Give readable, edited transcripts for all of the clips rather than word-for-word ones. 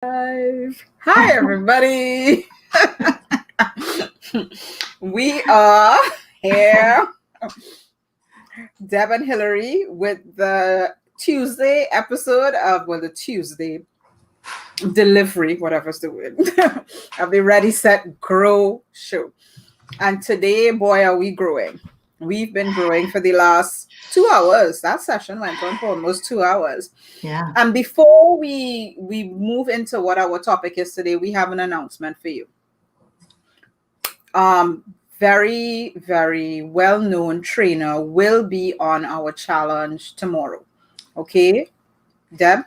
Hi, everybody. We are here, Deb and Hillary, with the Tuesday episode the Tuesday delivery, whatever's the word, of the Ready, Set, Grow show. And today, boy, are we growing. We've been growing for the last 2 hours. That session went on for almost 2 hours. Yeah. And before we move into what our topic is today, we have an announcement for you. Very, very well-known trainer will be on our challenge tomorrow. Okay, Deb?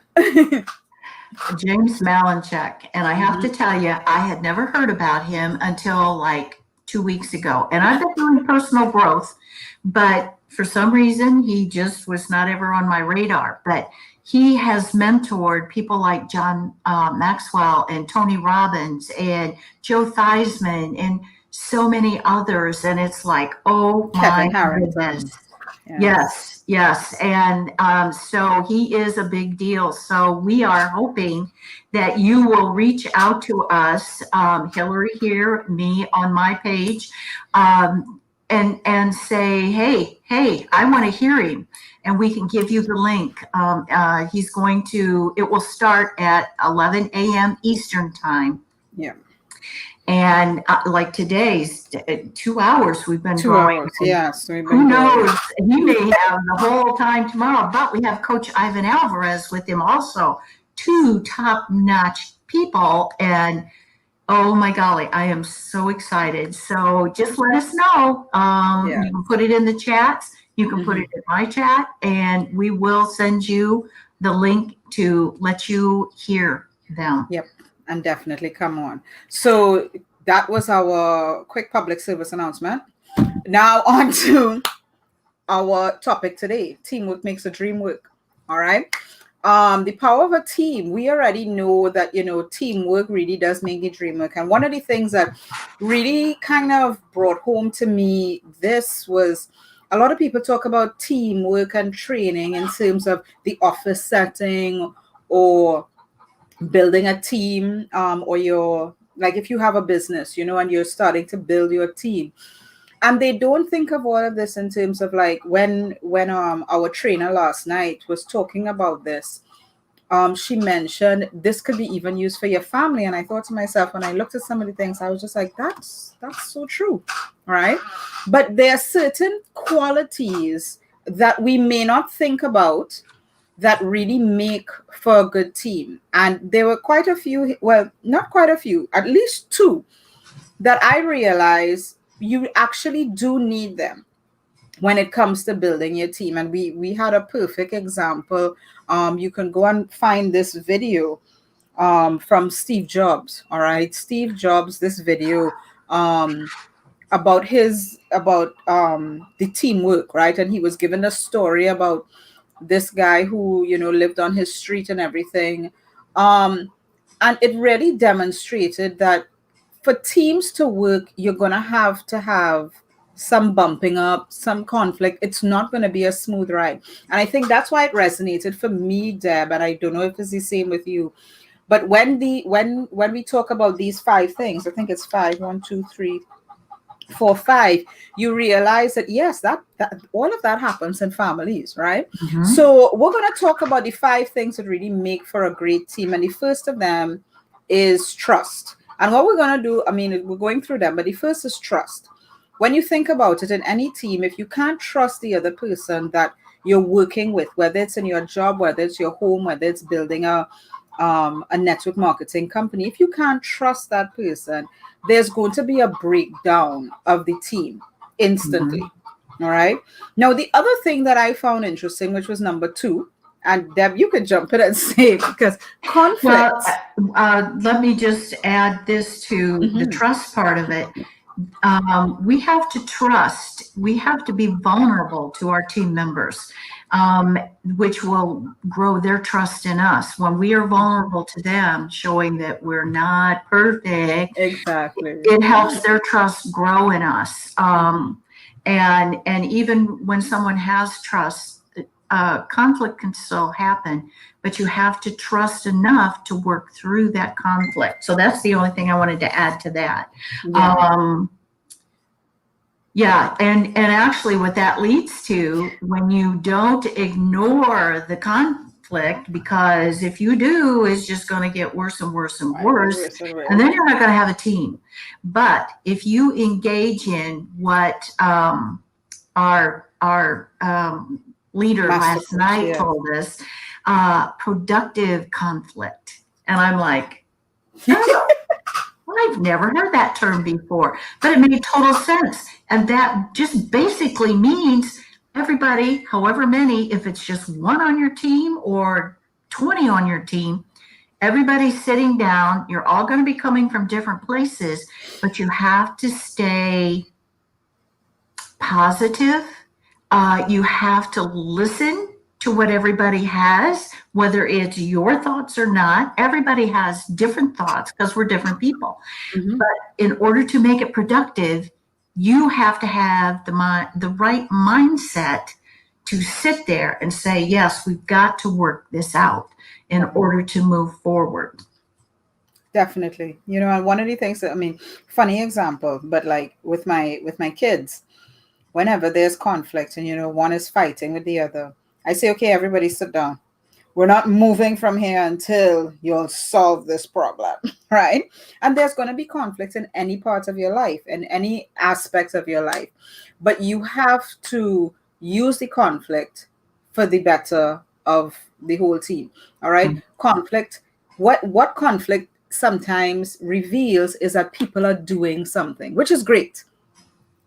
James Malinchek. And I have to tell you, I had never heard about him until like 2 weeks ago. And I've been doing personal growth, but for some reason, he just was not ever on my radar. But he has mentored people like John Maxwell and Tony Robbins and Joe Theismann and so many others. And it's like, oh my goodness. Yes. And so he is a big deal. So we are hoping that you will reach out to us, Hillary here, me on my page, and say, hey, I want to hear him. And we can give you the link. It will start at 11 a.m. Eastern time. Yeah. And like today's 2 hours, we've been 2 hours. Yes. Who knows? He may have the whole time tomorrow. But we have Coach Ivan Alvarez with him also. Two top-notch people. And oh my golly, I am so excited. So just let us know. You can put it in the chats. You can put it in my chat. And we will send you the link to let you hear them. Yep. And definitely come on. So that was our quick public service announcement. Now on to our topic today. Teamwork makes the dream work. All right. The power of a team. We already know that, teamwork really does make the dream work. And one of the things that really kind of brought home to me, this was a lot of people talk about teamwork and training in terms of the office setting or building a team, or if you have a business, and you're starting to build your team, and they don't think of all of this in terms of like when our trainer last night was talking about this, she mentioned this could be even used for your family. And I thought to myself, when I looked at some of the things, I was just like, that's so true, right? But there are certain qualities that we may not think about that really make for a good team. And there were quite a few, well, not quite a few, at least two that I realized you actually do need them when it comes to building your team. And we had a perfect example. You can go and find this video from Steve Jobs. All right, Steve Jobs, this video about the teamwork, right? And he was given a story about this guy who lived on his street and everything, and it really demonstrated that for teams to work, you're gonna have to have some bumping up, some conflict. It's not going to be a smooth ride. And I think that's why it resonated for me, Deb, and I don't know if it's the same with you, but when we talk about these 5 things, I think it's 5, 1, 2, 3, 4, 5, you realize that yes, that all of that happens in families, right? So we're going to talk about the 5 things that really make for a great team, and the first of them is trust. And what we're going to do, we're going through them, but the first is trust. When you think about it, in any team, if you can't trust the other person that you're working with, whether it's in your job, whether it's your home, whether it's building a network marketing company, if you can't trust that person, there's going to be a breakdown of the team instantly. All right. Now, the other thing that I found interesting, which was number 2, and Deb, you could jump in and say it, because conflict. Well, let me just add this to the trust part of it. We have to trust. We have to be vulnerable to our team members, which will grow their trust in us. When we are vulnerable to them, showing that we're not perfect, exactly, it helps their trust grow in us. And even when someone has trust, conflict can still happen, but you have to trust enough to work through that conflict. So that's the only thing I wanted to add to that. Yeah. Yeah, and actually what that leads to, when you don't ignore the conflict, because if you do, it's just going to get worse and worse and Right. worse, Worse and and worse. then you're not going to have a team. But if you engage in what our leader Master last coach. night Yeah. told us, productive conflict, and I'm like, oh, I've never heard that term before, but it made total sense. And that just basically means everybody, however many, if it's just one on your team or 20 on your team, everybody's sitting down. You're all going to be coming from different places, but you have to stay positive. You have to listen to what everybody has, whether it's your thoughts or not. Everybody has different thoughts because we're different people. Mm-hmm. But in order to make it productive, you have to have the right mindset to sit there and say, yes, we've got to work this out in order to move forward. Definitely. And one of the things that, I mean, funny example, but like with my kids, whenever there's conflict and one is fighting with the other, I say, okay, everybody sit down. We're not moving from here until you'll solve this problem, right? And there's going to be conflict in any part of your life, in any aspect of your life, but you have to use the conflict for the better of the whole team. All right. Conflict, what conflict sometimes reveals is that people are doing something, which is great,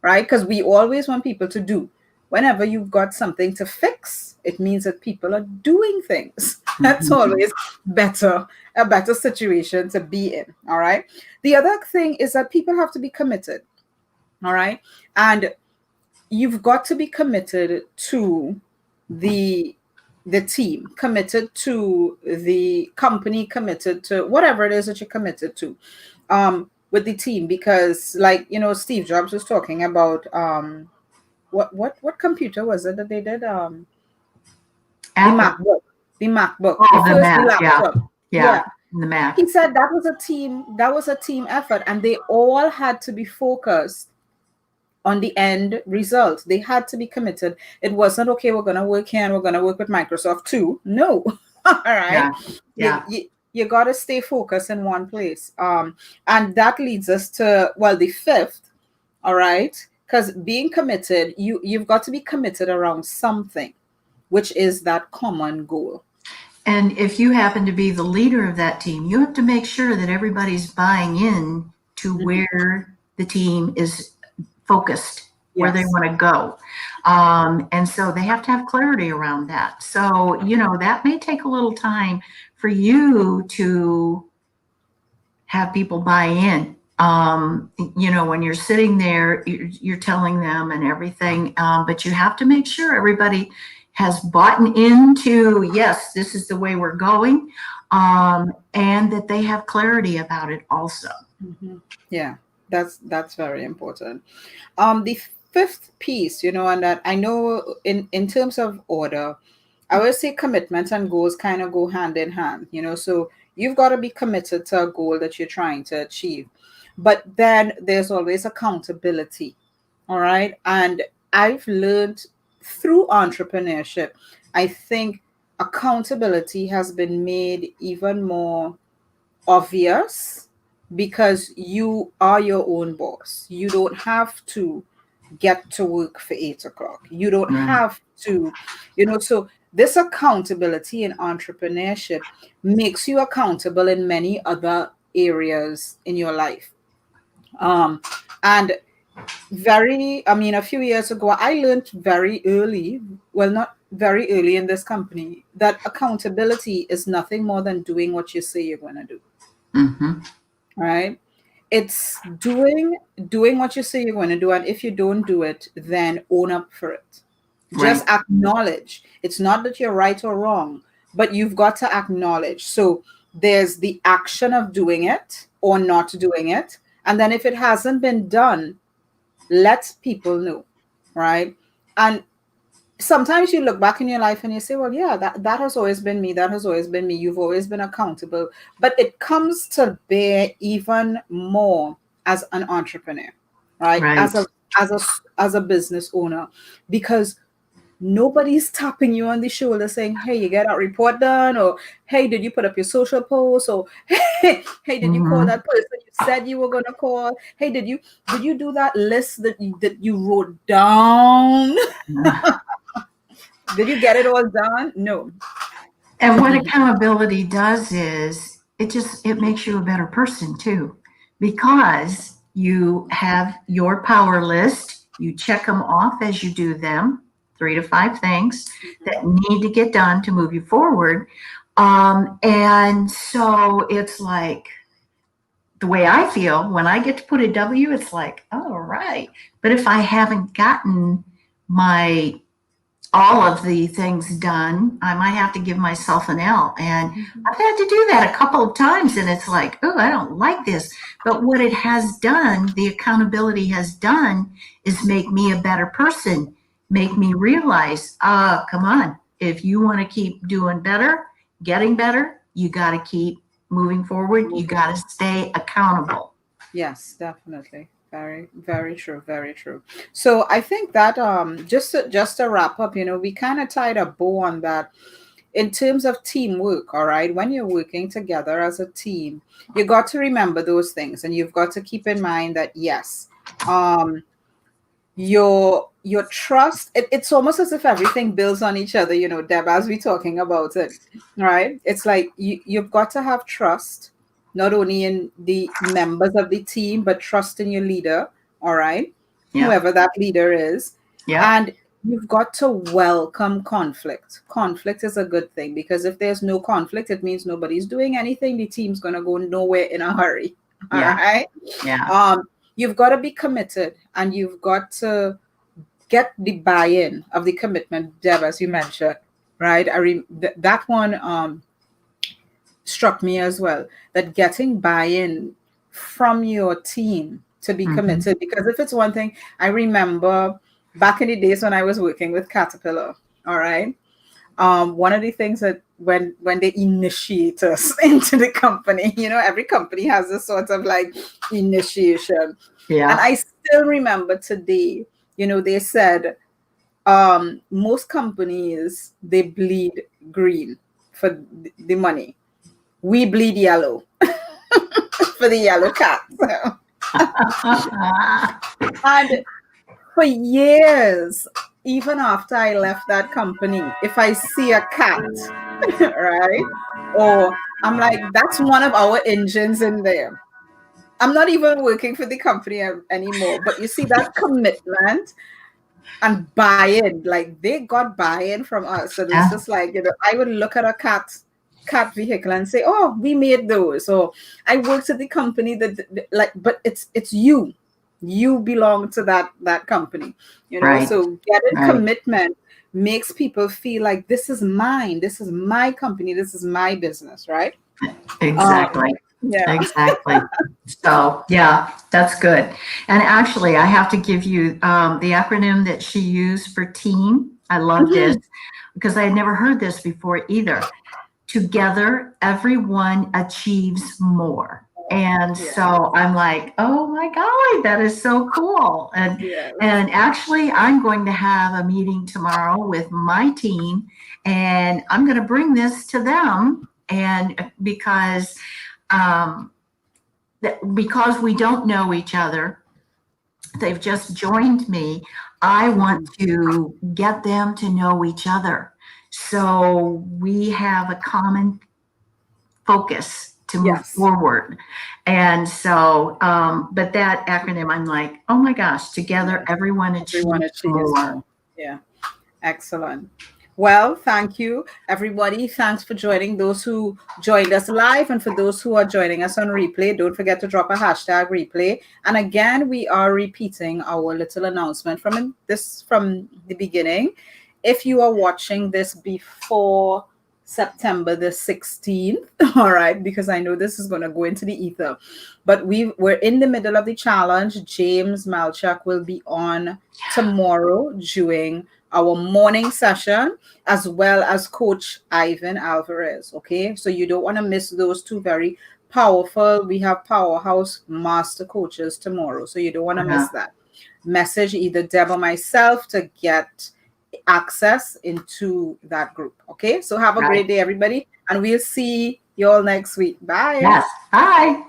right? Because we always want people to do. Whenever you've got something to fix, it means that people are doing things. That's always a better situation to be in. All right. The other thing is that people have to be committed. All right. And you've got to be committed to the team, committed to the company, committed to whatever it is that you're committed to. With the team, because like Steve Jobs was talking about what computer was it that they did, the Apple. MacBook, Oh, the the Mac. Yeah. laptop. Yeah. Yeah, The Mac. he said that was a team effort, and they all had to be focused on the end result. They had to be committed. It wasn't okay, we're going to work here and we're going to work with Microsoft too. No. All right. Yeah. You got to stay focused in one place. And that leads us to, well, the fifth. All right. Because being committed, you've got to be committed around something, which is that common goal. And if you happen to be the leader of that team, you have to make sure that everybody's buying in to where the team is focused, where they want to go. And so they have to have clarity around that. So, that may take a little time for you to have people buy in. When you're sitting there, you're telling them and everything, but you have to make sure everybody has bought into, yes, this is the way we're going, and that they have clarity about it also. Yeah, that's very important. The fifth piece, and that I know in terms of order, I would say commitment and goals kind of go hand in hand, so you've got to be committed to a goal that you're trying to achieve. But then there's always accountability. All right. And I've learned through entrepreneurship, I think accountability has been made even more obvious because you are your own boss. You don't have to get to work for 8 o'clock. You don't have to, so this accountability in entrepreneurship makes you accountable in many other areas in your life. And a few years ago, I learned very early, well, not very early in this company, that accountability is nothing more than doing what you say you're going to do. Right? It's doing what you say you're going to do, and if you don't do it, then own up for it. Just acknowledge. It's not that you're right or wrong, but you've got to acknowledge. So there's the action of doing it or not doing it, and then if it hasn't been done, let people know, right? And sometimes you look back in your life and you say, well, yeah, that has always been me. That has always been me. You've always been accountable. But it comes to bear even more as an entrepreneur, right? Right. As a business owner, because nobody's tapping you on the shoulder saying, hey, you get that report done, or hey, did you put up your social post, or hey, did you call Hmm. that person you said you were going to call? Hey, did you do that list that you wrote down? Did you get it all done? No. And what accountability does is it makes you a better person too, because you have your power list, you check them off as you do them, 3 to 5 things that need to get done to move you forward. And so it's like the way I feel when I get to put a W, it's like, all right. But if I haven't gotten my all of the things done, I might have to give myself an L. And I've had to do that a couple of times, and it's like, oh, I don't like this. But what it has done, the accountability has done, is make me a better person, make me realize, come on, if you want to keep doing better, getting better, you got to keep moving forward. You got to stay accountable. Yes, definitely. Very, very true. Very true. So I think that just to wrap up, we kind of tied a bow on that in terms of teamwork. All right, when you're working together as a team, you got to remember those things, and you've got to keep in mind that yes, um, your trust. It's almost as if everything builds on each other. Deb, as we talking about it, right? It's like you've got to have trust not only in the members of the team, but trust in your leader, all right, Yep. whoever that leader is. Yep. And you've got to welcome conflict. Conflict is a good thing, because if there's no conflict, it means nobody's doing anything. The team's going to go nowhere in a hurry. All Yeah. right. Yeah. You've got to be committed, and you've got to get the buy-in of the commitment, Deb, as you mentioned, right? That one struck me as well, that getting buy-in from your team to be Hmm. committed. Because if it's one thing, I remember back in the days when I was working with Caterpillar, all right, one of the things that when they initiate us into the company, every company has this sort of like initiation. And Yeah. I still remember today, they said most companies, they bleed green for the money. We bleed yellow for the yellow cat. And for years, even after I left that company, if I see a cat, right, or I'm like, that's one of our engines in there. I'm not even working for the company anymore, but you see that commitment and buy-in, like they got buy-in from us. So it's Yeah. just like, I would look at a cat vehicle and say, oh, we made those. So I worked at the company like, but it's you belong to that company, Right. so getting Right. commitment makes people feel like this is mine, this is my company, this is my business, right? um Exactly. yeah. Exactly. So, yeah, that's good. And actually, I have to give you the acronym that she used for team. I love this Mhm. because I had never heard this before either. Together, everyone achieves more. And Yeah. so I'm like, oh my God, that is so cool. And Yes. actually, I'm going to have a meeting tomorrow with my team, and I'm going to bring this to them. And um, because we don't know each other, they've just joined me. I want Mhm. to get them to know each other. So we have a common focus to move Yes. forward. And so, but that acronym, I'm like, oh my gosh, together Yeah. everyone Everyone achieves achieves more. more. Yeah. Excellent. Well, thank you, everybody. Thanks for joining those who joined us live, and for those who are joining us on replay. Don't forget to drop a hashtag replay. And again, we are repeating our little announcement from the beginning. If you are watching this before September the 16th, all right, because I know this is going to go into the ether, but we're in the middle of the challenge. James Malchuk will be on tomorrow doing our morning session, as well as Coach Ivan Alvarez. Okay, so you don't want to miss those two very powerful. We have powerhouse master coaches tomorrow, so you don't want to miss that. Message either Deb or myself to get access into that group. Okay, so have a great day, everybody, and we'll see you all next week. Bye. Yes. Bye.